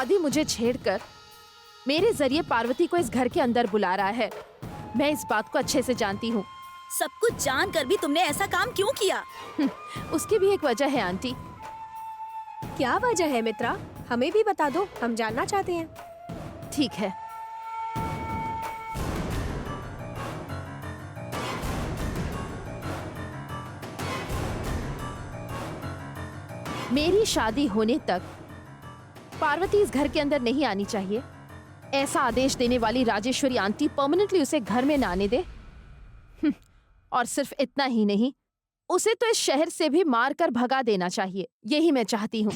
आदि मुझे छेड़कर मेरे जरिए पार्वती को इस घर के अंदर बुला रहा है। मैं इस बात को अच्छे से जानती हूँ। सब कुछ जानकर भी तुमने ऐसा काम क्यों किया? उसकी भी एक वजह है आंटी। क्या वजह है मित्रा? हमें भी बता दो, हम जानना चाहते हैं। ठीक है। मेरी शादी होने तक पार्वती इस घर के अंदर नहीं आनी चाहिए। ऐसा आदेश देने वाली राजेश्वरी आंटी परमानेंटली उसे घर में न आने दे। और सिर्फ इतना ही नहीं, उसे तो इस शहर से भी मार कर भगा देना चाहिए। यही मैं चाहती हूँ।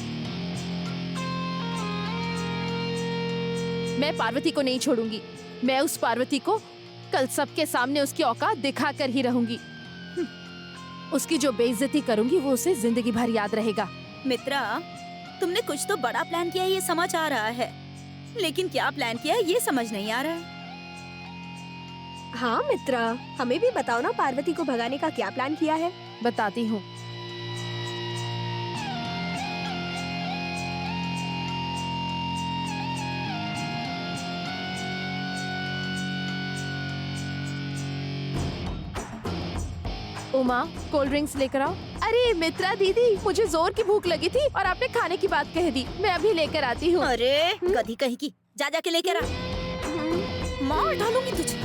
मैं पार्वती को नहीं छोड़ूंगी। मैं उस पार्वती को कल सबके सामने उसकी औकात दिखाकर ही रहूंगी। उसकी जो बेइज्जती करूंगी वो उसे जिंदगी भर याद रहेगा। मित्रा, तुमने कुछ तो बड़ा प्लान किया है, ये समझ आ रहा है, लेकिन क्या प्लान किया है ये समझ नहीं आ रहा है। हाँ मित्रा, हमें भी बताओ ना, पार्वती को भगाने का क्या प्लान किया है? बताती हूँ। उमा, कोल्ड ड्रिंक्स लेकर आओ। अरे मित्रा दीदी, मुझे जोर की भूख लगी थी और आपने खाने की बात कह दी। मैं अभी लेकर आती हूँ। अरे गधी कहीं की, जा जाके लेकर आ। मार डालूंगी तुझे।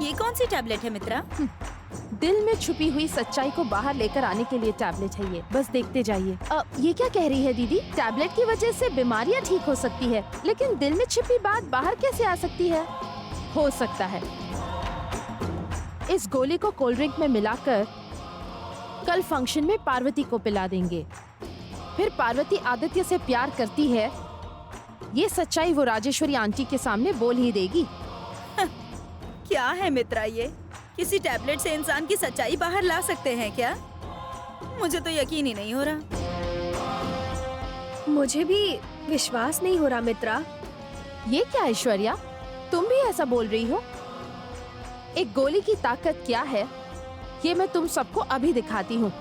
ये कौन सी टैबलेट है मित्रा? दिल में छुपी हुई सच्चाई को बाहर लेकर आने के लिए टैबलेट है ये। बस देखते जाइए। ये क्या कह रही है दीदी? टैबलेट की वजह से बीमारियां ठीक हो सकती है, लेकिन दिल में छिपी बात बाहर कैसे आ सकती है? हो सकता है इस गोली को कोल्ड ड्रिंक में मिलाकर कल फंक्शन में पार्वती को पिला देंगे। फिर पार्वती आदित्य से प्यार करती है, ये सच्चाई वो राजेश्वरी आंटी के सामने बोल ही देगी। क्या है मित्रा ये? किसी टैबलेट से इंसान की सच्चाई बाहर ला सकते हैं क्या? मुझे तो यकीन ही नहीं हो रहा। मुझे भी विश्वास नहीं हो रहा मित्रा। ये क्या ऐश्वर्या, तुम भी ऐसा बोल रही हो? एक गोली की ताकत क्या है ये मैं तुम सबको अभी दिखाती हूँ।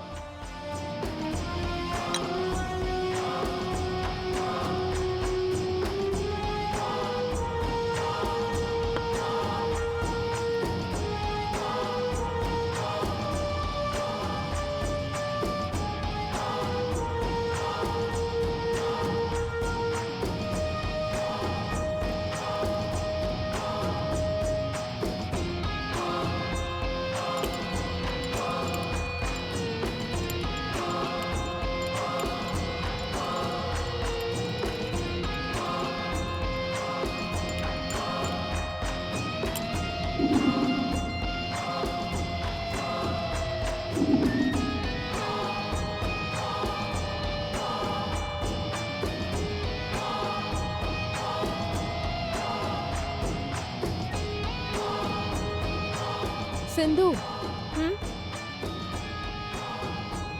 सिंधु।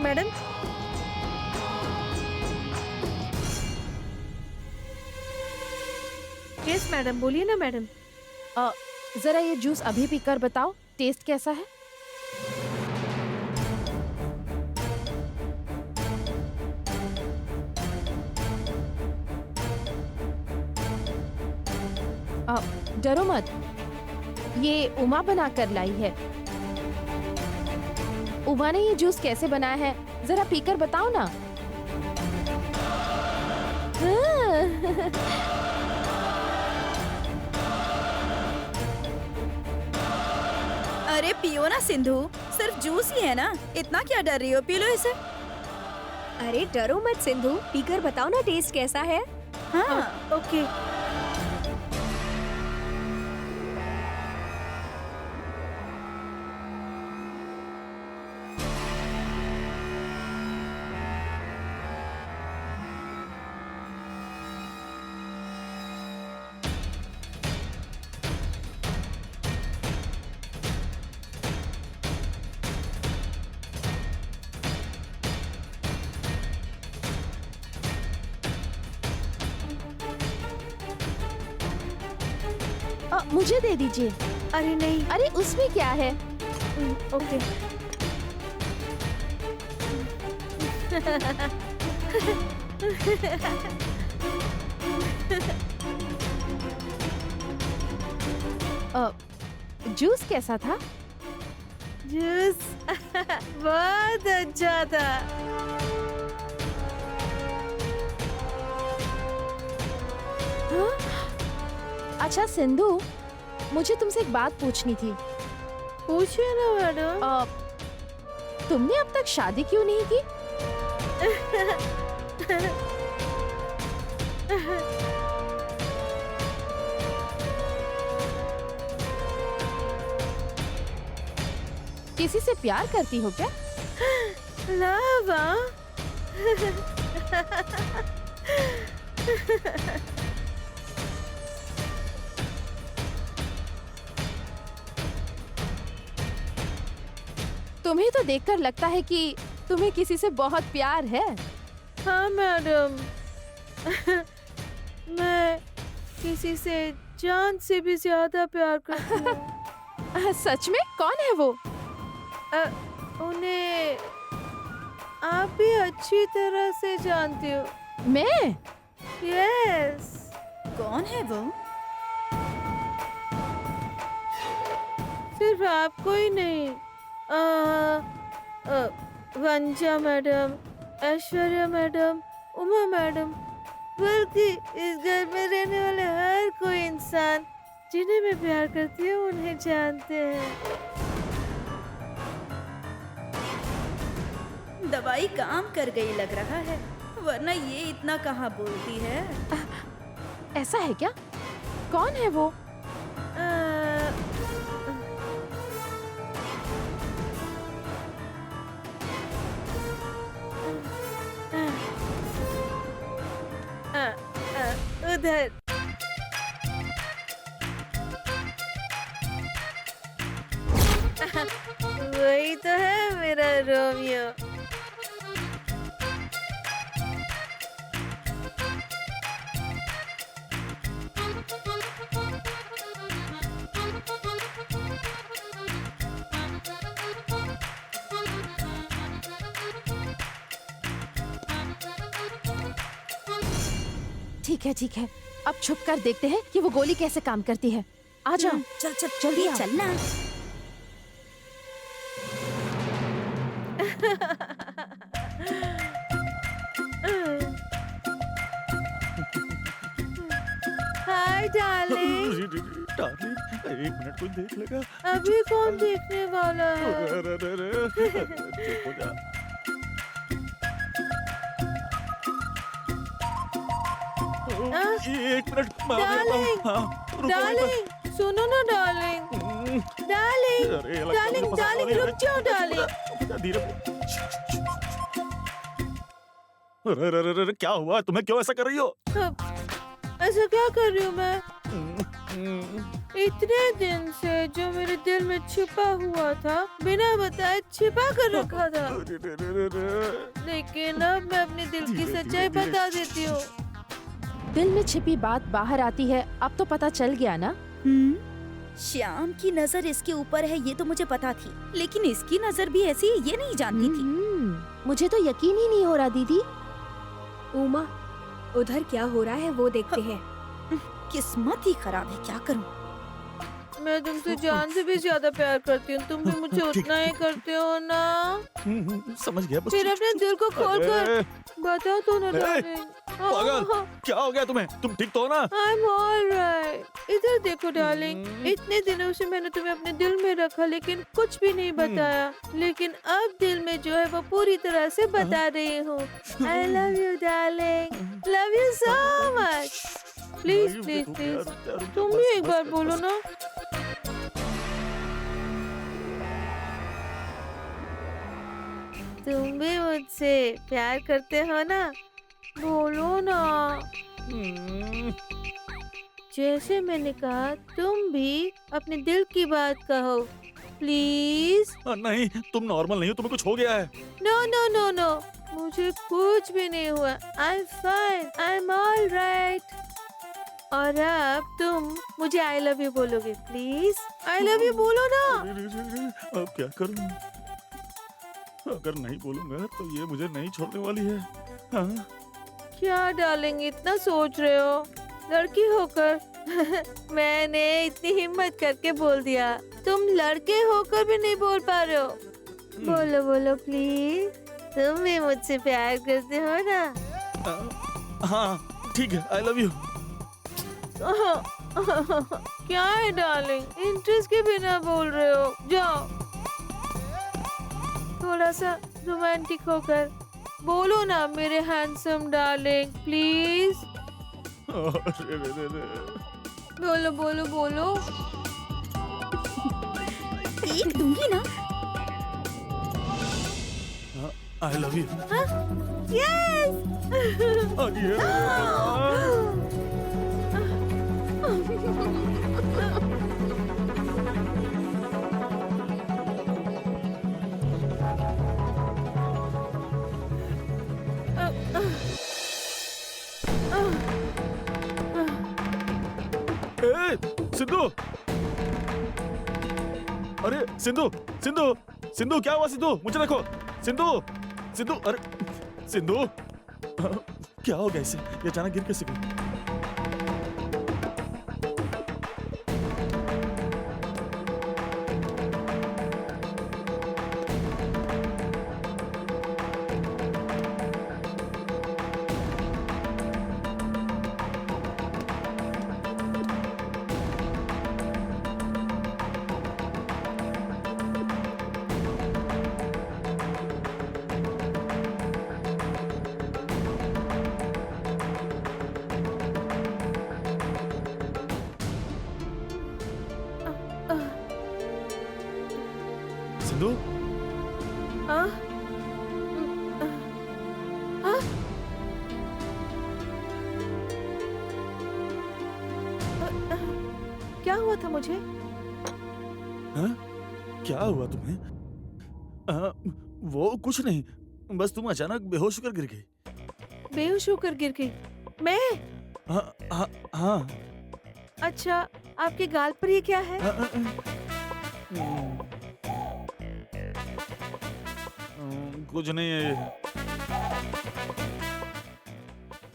मैडम, यस मैडम, बोलिए ना मैडम। जरा ये जूस अभी पीकर बताओ टेस्ट कैसा है। डरो मत, ये उमा बना कर लाई है। उमा ने ये जूस कैसे बनाया है जरा पीकर बताओ ना। अरे पियो ना सिंधु, सिर्फ जूस ही है ना, इतना क्या डर रही हो, पी लो इसे। अरे डरो मत सिंधु, पीकर बताओ ना टेस्ट कैसा है। हाँ ओके। मुझे दे दीजिए। अरे नहीं। अरे उसमें क्या है? ओके। जूस कैसा था? जूस बहुत अच्छा था। हाँ? अच्छा सिंधु, मुझे तुमसे एक बात पूछनी थी। पूछिए ना मैडम। तुमने अब तक शादी क्यों नहीं की? किसी से प्यार करती हो क्या? लावा। तुम्हें तो देखकर लगता है कि तुम्हें किसी से बहुत प्यार है। हाँ मैडम। मैं किसी से जान से भी ज्यादा प्यार करती हूँ। सच में? कौन है वो? उन्हें आप भी अच्छी तरह से जानती हो। मैं? यस। कौन है वो? सिर्फ आपको ही नहीं, Vanja madam, Aishwarya madam, Uma madam, बल्कि इस घर में रहने वाले हर कोई इंसान जिन्हें मैं प्यार करती हूँ उन्हें जानते हैं। दवाई काम कर गई लग रहा है, वरना ये इतना कहाँ बोलती है। ऐसा है क्या? कौन है वो? उधर। वही तो है मेरा रोमियो। ठीक है, अब छुप कर देखते हैं कि वो गोली कैसे काम करती है। आ जाओ। चल चल जल्दी आओ। चलना। Hi darling. डार्लिंग, एक मिनट कोई देख लेगा। अभी कौन देखने वाला है? अरे, अरे, अरे, चुप हो जा। एक मिनट, मैं आ रहा हूँ। हाँ, रुको, डार्लिंग सुनो ना डार्लिंग। डार्लिंग अरे, ये लगता है डार्लिंग मुझे फंसा डार्लिंग लिया। रुक जाओ डार्लिंग। धीरे। अरे, अरे, अरे, अरे, क्या हुआ? तुम्हें क्यों ऐसा कर रही हो? ऐसा क्या कर रही हूँ मैं? इतने दिन से जो मेरे दिल में छिपा हुआ था, बिना बताए छिपा कर रखा था, अरे, अरे, अरे, अरे। लेकिन अब मैं अपने दिल की धीरे, सच्चाई धीरे, बता देती हूँ। दिल में छिपी बात बाहर आती है, अब तो पता चल गया ना? श्याम की नजर इसके ऊपर है ये तो मुझे पता थी, लेकिन इसकी नजर भी ऐसी है ये नहीं जानती थी। मुझे तो यकीन ही नहीं हो रहा दीदी। उमा, उधर क्या हो रहा है वो देखते हैं। किस्मत ही खराब है, क्या करूं? मैं तुमसे जान से भी ज्यादा प्यार करती हूँ, तुम भी मुझे उतना ही करते हो ना? समझ गया, बस फिर अपने दिल को खोल कर अरे, बताओ तो ना डार्लिंग। पागल, क्या हो गया तुम्हें? तुम ठीक तो हो ना? I'm alright। इधर देखो डार्लिंग, इतने दिनों से मैंने तुम्हें अपने दिल में रखा लेकिन कुछ भी नहीं बताया, लेकिन अब दिल में जो है वो पूरी तरह से बता रही हूँ। I love you darling, love you so much। Please please please तुम भी एक बार बोलो ना। तुम भी मुझसे प्यार करते हो ना? बोलो ना। जैसे मैंने कहा, तुम भी अपने दिल की बात कहो प्लीज। नहीं, तुम नॉर्मल नहीं हो, तुम्हें कुछ हो गया है। नो नो नो नो, मुझे कुछ भी नहीं हुआ। I am fine, I am all right. और अब तुम मुझे आई लव यू बोलोगे, प्लीज आई लव यू बोलो ना। अब क्या करूं? अगर नहीं बोलूंगा तो ये मुझे नहीं छोड़ने वाली है। हाँ? क्या डार्लिंग इतना सोच रहे हो, लड़की होकर मैंने इतनी हिम्मत करके बोल दिया, तुम लड़के होकर भी नहीं बोल पा रहे हो। बोलो बोलो प्लीज, तुम भी मुझसे प्यार करते हो ना? हाँ ठीक है, आई लव यू। क्या है डार्लिंग, इंटरेस्ट के बिना बोल रहे हो? जाओ थोड़ा सा रोमांटिक होकर बोलो ना मेरे हैंडसम डार्लिंग, प्लीज। बोलो बोलो बोलो। एक दूंगी ना। I love you. Yes. Sindhu, अरे सिंधु, सिंधु, सिंधु क्या हुआ? सिंधु मुझे देखो। सिंधु, सिंधु, अरे सिंधु, क्या हो गया इसे? ये अचानक गिर कैसे गई? सिंधु, क्या हुआ था मुझे? हाँ? क्या हुआ तुम्हें? वो कुछ नहीं, बस तुम अचानक बेहोश होकर गिर गई। बेहोश होकर गिर गई मैं? हाँ, हाँ, हाँ। अच्छा, आपके गाल पर ये क्या है? कुछ नहीं है ये।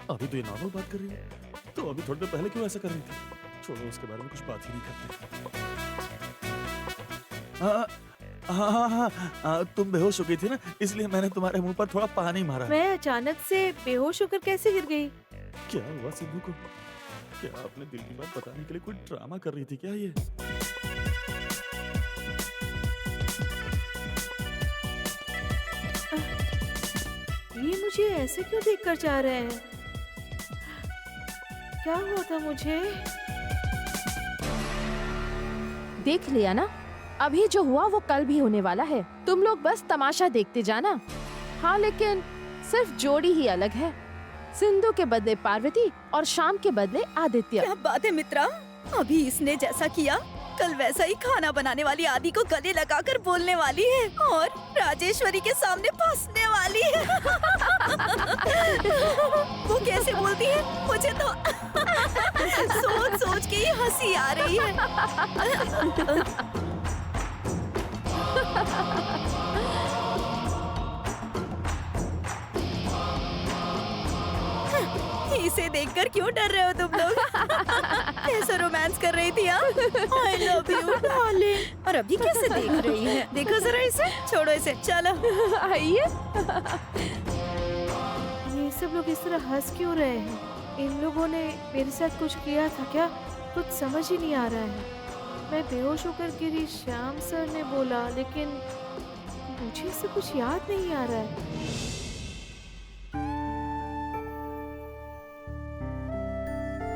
अभी तो ये नॉर्मल बात कर रही है, तो अभी थोड़ी देर पहले क्यों ऐसा कर रही थी? छोड़ो, उसके बारे में कुछ बात ही नहीं करते। हाँ, तुम बेहोश हो गई थी ना, इसलिए मैंने तुम्हारे मुंह पर थोड़ा पानी मारा। मैं अचानक से बेहोश होकर कैसे गिर गई? क्या हुआ सिंधु को? क्या अपने दिल की बात बताने के लिए कोई ड्रामा कर रही थी क्या ये? ये मुझे ऐसे क्यों देखकर जा रहे हैं? क्या हुआ था मुझे? देख लिया ना, अभी जो हुआ वो कल भी होने वाला है। तुम लोग बस तमाशा देखते जाना। हाँ, लेकिन सिर्फ जोड़ी ही अलग है। सिंधु के बदले पार्वती और शाम के बदले आदित्य। क्या बात है मित्रा, अभी इसने जैसा किया कल वैसा ही खाना बनाने वाली आदि को गले लगाकर बोलने वाली है और राजेश्वरी के सामने फंसने वाली है। वो कैसे बोलती है, मुझे तो सोच सोच के ही हंसी आ रही है। इसे देखकर क्यों डर रहे हो तुम लोग? कैसा रोमांस कर रही थी आप? I love you, darling। और अभी कैसे देख रही है? देखो जरा इसे, छोड़ो इसे, चलो आइए। ये सब लोग इस तरह हंस क्यों रहे हैं? इन लोगों ने मेरे साथ कुछ किया था क्या? कुछ समझ ही नहीं आ रहा है। मैं बेहोश होकर गिरी, श्याम सर ने बोला, लेकिन मुझे इससे कुछ याद नहीं आ रहा है।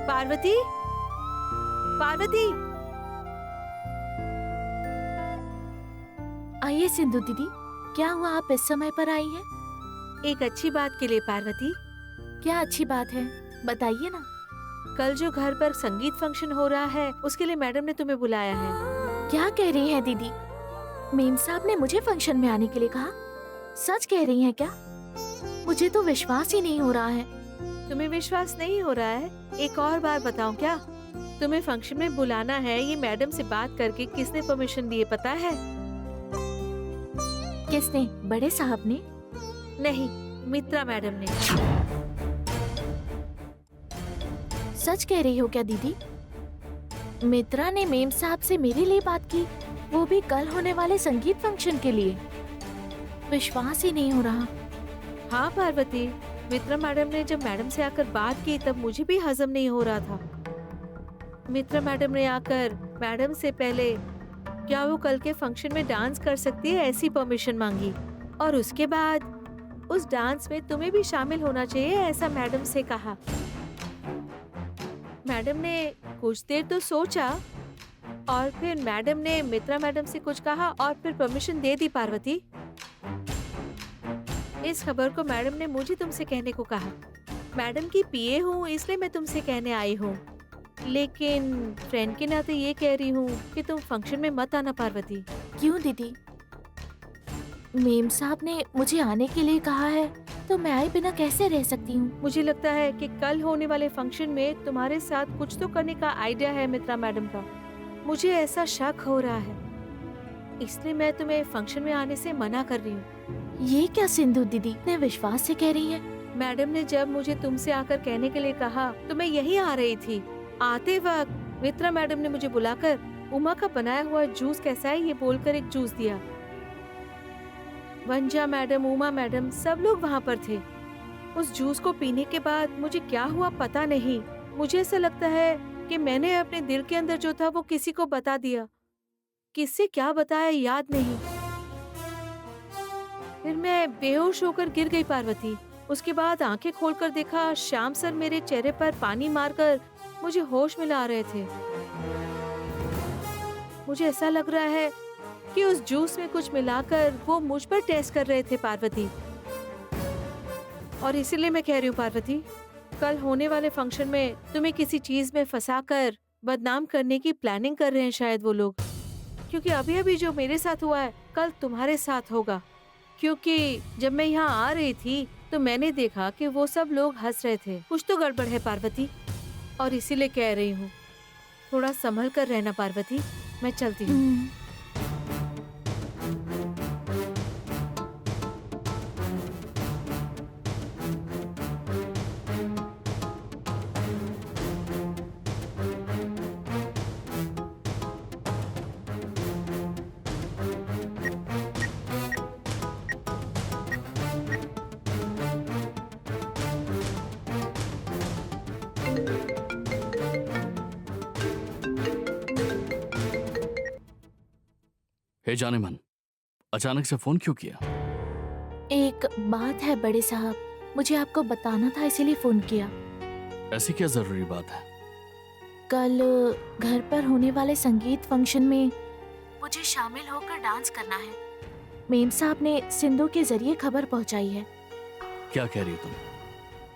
पार्वती, पार्वती, आइए सिंधु दीदी, क्या हुआ आप इस समय पर आई हैं? एक अच्छी बात के लिए पार्वती। क्या अच्छी बात है, बताइए ना। कल जो घर पर संगीत फंक्शन हो रहा है, उसके लिए मैडम ने तुम्हें बुलाया है। क्या कह रही हैं दीदी? मेम साहब ने मुझे फंक्शन में आने के लिए कहा? सच कह रही हैं क्या? मुझे तो विश्वास ही नहीं हो रहा है। तुम्हें विश्वास नहीं हो रहा है? एक और बार बताऊं क्या? तुम्हें फंक्शन में बुलाना है, ये मैडम से बात करके किसने परमिशन दिए पता है? किसने? बड़े साहब ने? नहीं, मित्रा मैडम ने। सच कह रही हो क्या दीदी? मित्रा ने मेम साहब से मेरे लिए बात की, वो भी कल होने वाले संगीत फंक्शन के लिए। विश्वास ही नहीं हो रहा। हाँ पार्वती, मित्रा मैडम ने जब मैडम से आकर बात की तब मुझे भी हजम नहीं हो रहा था। मित्रा मैडम ने आकर मैडम से पहले क्या वो कल के फंक्शन में डांस कर सकती है ऐसी परमिशन मांगी, और उसके बाद उस डांस में तुम्हें भी शामिल होना चाहिए ऐसा मैडम से कहा। मैडम ने कुछ देर तो सोचा और फिर मैडम ने मित्रा मैडम से कुछ कहा और फिर परमिशन दे दी। पार्वती, इस खबर को मैडम ने मुझे तुमसे कहने को कहा। मैडम की पीए हूँ इसलिए मैं तुमसे कहने आई हूँ, लेकिन फ्रेंड के नाते ये कह रही हूँ कि तुम फंक्शन में मत आना। पार्वती, क्यों दीदी? मेम साहब ने मुझे आने के लिए कहा है तो मैं आए बिना कैसे रह सकती हूँ? मुझे लगता है कि कल होने वाले फंक्शन में तुम्हारे साथ कुछ तो करने का आइडिया है मित्रा मैडम का। मुझे ऐसा शक हो रहा है, इसलिए मैं तुम्हें फंक्शन में आने से मना कर रही हूँ। ये क्या सिंधु दीदी इतने विश्वास से कह रही है? मैडम ने जब मुझे तुमसे आकर कहने के लिए कहा तो मैं यहीं आ रही थी। आते वक्त मित्रा मैडम ने मुझे बुलाकर उमा का बनाया हुआ जूस कैसा है ये बोलकर एक जूस दिया। वंजा मैडम, उमा मैडम सब लोग वहाँ पर थे। उस जूस को पीने के बाद मुझे क्या हुआ पता नहीं। मुझे ऐसा लगता है कि मैंने अपने दिल के अंदर जो था वो किसी को बता दिया। किससे क्या बताया याद नहीं। फिर मैं बेहोश होकर गिर गई। पार्वती, उसके बाद आंखें खोलकर देखा श्याम सर मेरे चेहरे पर पानी मारकर मुझे होश में ला रहे थे। मुझे ऐसा लग रहा है कि उस जूस में कुछ मिलाकर वो मुझ पर टेस्ट कर रहे थे। पार्वती, और इसीलिए मैं कह रही हूँ पार्वती, कल होने वाले फंक्शन में तुम्हें किसी चीज में फंसाकर बदनाम करने की प्लानिंग कर रहे हैं शायद वो लोग। क्योंकि अभी अभी जो मेरे साथ हुआ है कल तुम्हारे साथ होगा। क्योंकि जब मैं यहाँ आ रही थी तो मैंने देखा कि वो सब लोग हंस रहे थे। कुछ तो गड़बड़ है पार्वती, और इसीलिए कह रही हूँ थोड़ा संभल कर रहना। पार्वती, मैं चलती हूँ। हे जाने मन, अचानक से फोन क्यों किया? एक बात है बड़े साहब, मुझे आपको बताना था इसीलिए फोन किया। ऐसी क्या जरूरी बात है? कल घर पर होने वाले संगीत फंक्शन में मुझे शामिल होकर डांस करना है। मेम साहब ने सिंधु के जरिए खबर पहुंचाई है। क्या कह रही हो तुम?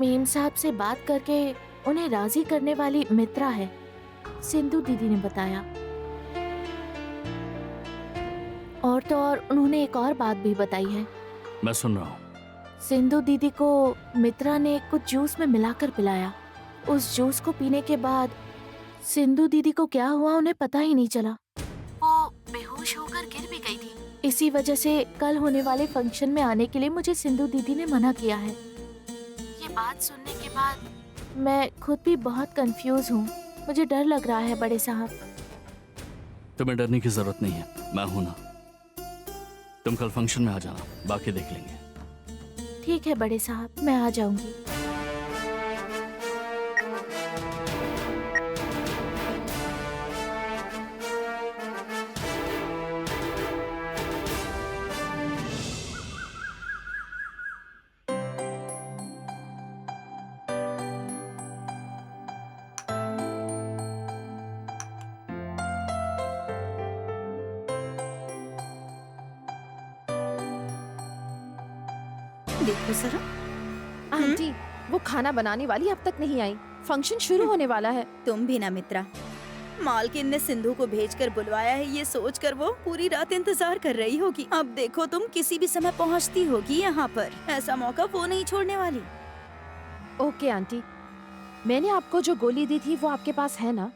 मेम साहब से बात करके उन्हें राजी करने वाली मित्रा है, सिंधु दीदी ने बताया। और तो और उन्होंने एक और बात भी बताई है। मैं सुन रहा हूँ। सिंधु दीदी को मित्रा ने कुछ जूस में मिलाकर पिलाया। उस जूस को पीने के बाद सिंधु दीदी को क्या हुआ उन्हें पता ही नहीं चला। वो बेहोश होकर गिर भी गई थी। इसी वजह से कल होने वाले फंक्शन में आने के लिए मुझे सिंधु दीदी ने मना किया है। ये बात सुनने के बाद मैं खुद भी बहुत कंफ्यूज हूँ। मुझे डर लग रहा है बड़े साहब। तुम्हें डरने की जरूरत नहीं है, मैं हूं ना। तुम कल फंक्शन में आ जाना, बाकी देख लेंगे। ठीक है बड़े साहब, मैं आ जाऊंगी। देखो जरा, आंटी, वो खाना बनाने वाली अब तक नहीं आई। फंक्शन शुरू होने वाला है। तुम भी ना मित्रा। मालकिन ने सिंधु को भेजकर बुलवाया है ये सोचकर वो पूरी रात इंतजार कर रही होगी। अब देखो तुम किसी भी समय पहुंचती होगी यहाँ पर। ऐसा मौका वो नहीं छोड़ने वाली। ओके आंटी, मैंने आपको जो गोली दी थी वो आपके पास है ना?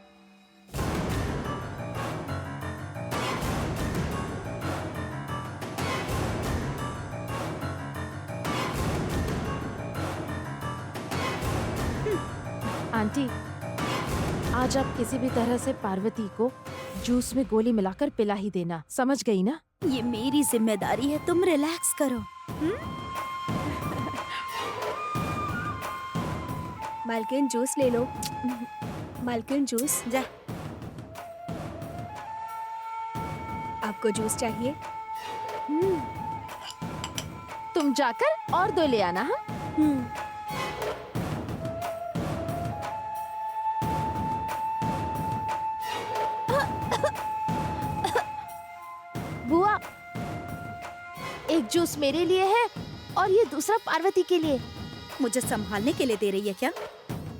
आंटी, आज आप किसी भी तरह से पार्वती को जूस में गोली मिलाकर पिला ही देना, समझ गई ना? ये मेरी जिम्मेदारी है, तुम रिलैक्स करो। मालकिन जूस ले लो। मालकिन जूस। जा। आपको जूस चाहिए? तुम जाकर और 2 ले आना। हाँ, बुआ, एक जूस मेरे लिए है और ये दूसरा पार्वती के लिए। मुझे संभालने के लिए दे रही है क्या?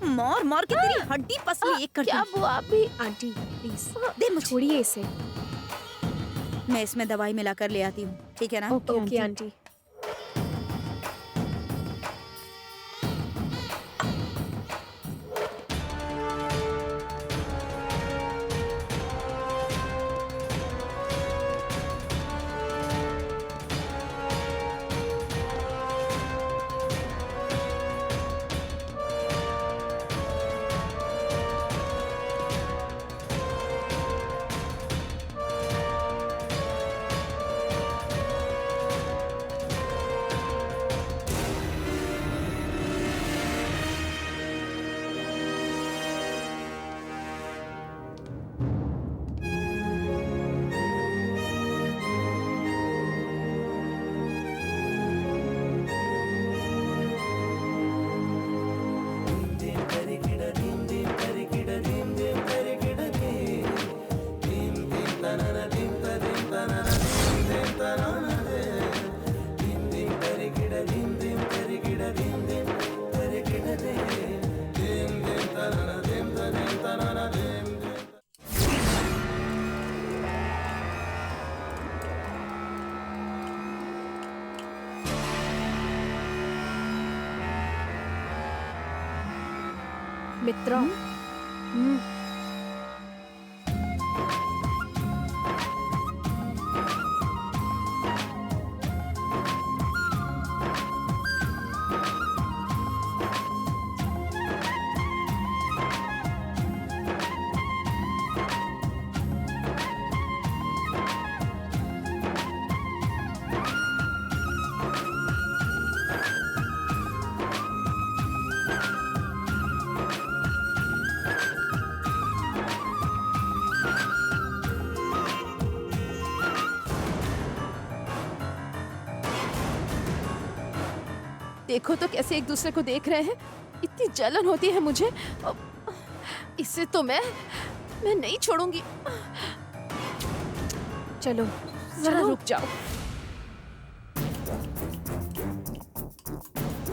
मार मार के तेरी हड्डी पसली एक कर क्या दूं। बुआ अभी? आंटी प्लीज दे मुझे। छोड़िए इसे। मैं इसमें दवाई मिलाकर ले आती हूँ, ठीक है ना? Okay aunty. मित्रा, देखो तो कैसे एक दूसरे को देख रहे हैं। इतनी जलन होती है मुझे। इससे तो मैं नहीं छोड़ूंगी। चलो जरा रुक जाओ।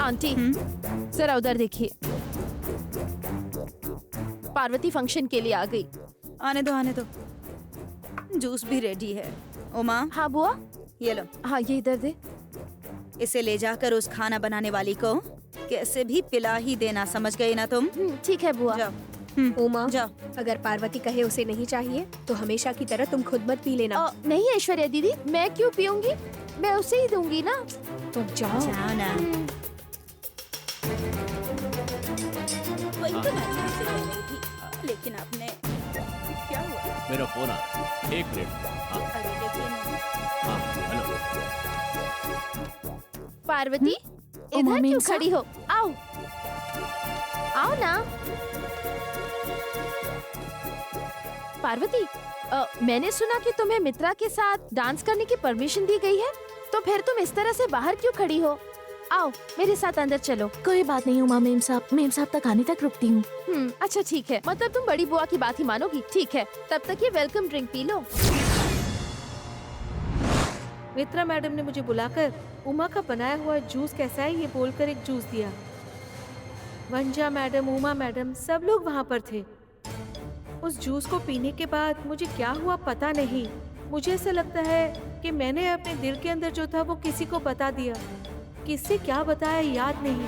आंटी, जरा उधर देखिए। पार्वती फंक्शन के लिए आ गई। आने दो आने दो। जूस भी रेडी है। उमा, हाँ बुआ। ये लो, हाँ ये इधर दे। इसे ले जाकर उस खाना बनाने वाली को कैसे भी पिला ही देना, समझ गई ना तुम? ठीक है बुआ। जाओ उमा, जाओ। अगर पार्वती कहे उसे नहीं चाहिए तो हमेशा की तरह तुम खुद मत पी लेना। नहीं ऐश्वर्या दीदी, मैं क्यों पीऊंगी? मैं उसे ही दूंगी ना। तो जाओ। जाओ ना। वही तो मैं अच्छे से कर रही थी, लेकिन आपने क्या हुआ? मेरा फोन आ, एक मिनट। हाँ अरे लेकिन हाँ, हेलो। पार्वती, इधर मम्मी क्यों सा? खड़ी हो? आओ आओ ना। पार्वती, मैंने सुना कि तुम्हें मित्रा के साथ डांस करने की परमिशन दी गई है, तो फिर तुम इस तरह से बाहर क्यों खड़ी हो? आओ मेरे साथ अंदर चलो। कोई बात नहीं उमा, मेम साहब तक आने तक रुकती हूँ। अच्छा ठीक है, मतलब तुम बड़ी बुआ की बात ही मानोगी। ठीक है, तब तक ये वेलकम ड्रिंक पी लो। मित्रा मैडम ने मुझे बुलाकर उमा का बनाया हुआ जूस कैसा है ये बोलकर एक जूस दिया। वंजा मैडम, उमा मैडम, सब लोग वहाँ पर थे। उस जूस को पीने के बाद मुझे क्या हुआ पता नहीं। मुझे ऐसा लगता है कि मैंने अपने दिल के अंदर जो था वो किसी को बता दिया। किससे क्या बताया याद नहीं।